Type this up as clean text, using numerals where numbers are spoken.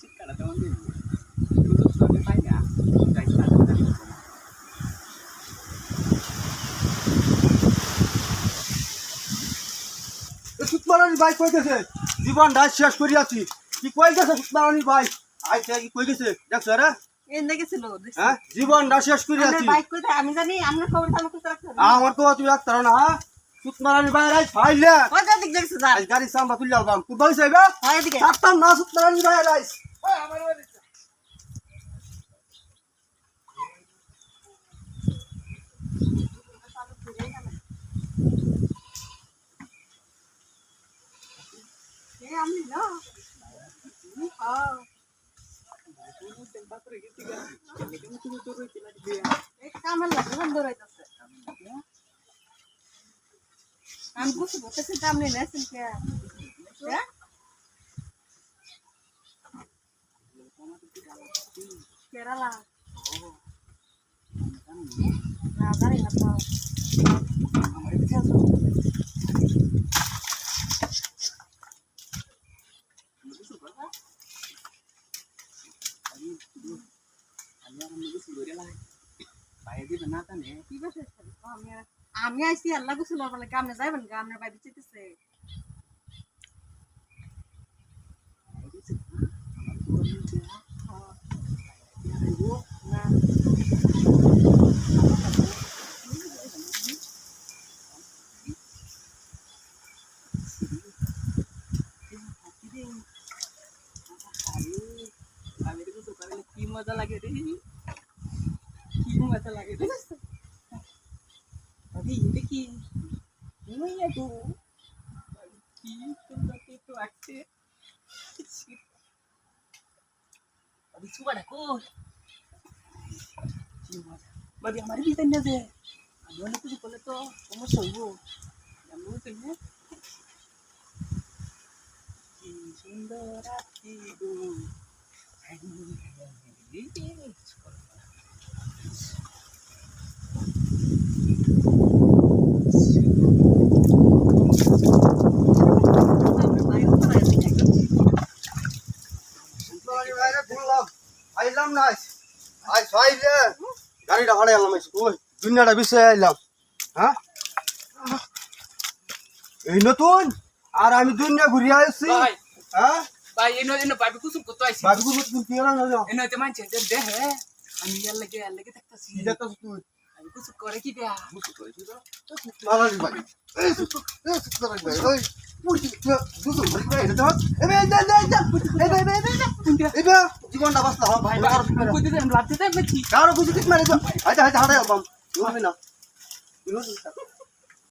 শিক্ষাটা তেমন দিন সুযোগ তো আমি পাই না তাই সুতমারানি ভাই কই গেছে জীবন রাত শেষ করিয়াছি কি কই গেছে সুতমারানি ভাই আইছে কি কই গেছে দেখছ রে এনে গেছিল হ্যাঁ জীবন রাত শেষ করিয়াছি বাইক কইতে আমি জানি আমরা খবর তাহলে কইতে রাখছো আমার তো তুই রাখতার না সুতমারানি ভাই রাই ফাইলে কয়টা দিক দেখছ যা আজ গাড়ি সামবা তুইলা বাম তুই বইছ আইবা হয় এদিকে থাকতাম না সুতমারানি ভাই রাইস আমার বাড়ি এ আমি না হ্যাঁ এই কামের লাগে বন্ধ রইতাছে আমি বুঝি বলতেছি দাম নেই না সিনকে হ্যাঁ কেরালা না জানি না তো আমার কাছে তো আমি আইসি আল্লাহ গোসল বলে গামনে যাইবেন গামনে বাইরে যেতেছে কি মজা লাগে রে কি মজা লাগে রে अभी ये की नहीं है तो की तुम जाते तो अच्छे अभी सुबह देखो बड़ी हमारी भी तन्ने से हम लोग कुछ बोले तो हम सोइबो हम लोग तन्ने की सुंदर राती दो আইলাম না আই ফাইলে গাড়িটা ভাড়া এলাম ওই দুনিয়াটা বিষয়ে আইলাম হ্যাঁ এই নতুন আর আমি দুনিয়া ঘুরে আসছি ভাই হ্যাঁ ভাই এনো ভাবি কুসুম কত আইছি ভাবি তুমি কি না না এনো তে মানছে দে হে আমি ইয়ার লাগে দেখতাছি কি দেখতাছ তুই আমি কুসুম করে কি দেয়া বুঝতে পারছিস না মারালি ভাই এই সুতরা ভাই ওই পুরো দুটো ভাই এটা তো এবে এবে জীবনটা বাঁচলা হ্যাঁ ভাই কই দিতে আমি লাতে দেখছি কারো কিছু ঠিক মারে আচ্ছা আচ্ছা হাঁটাই আলবাম তুমি না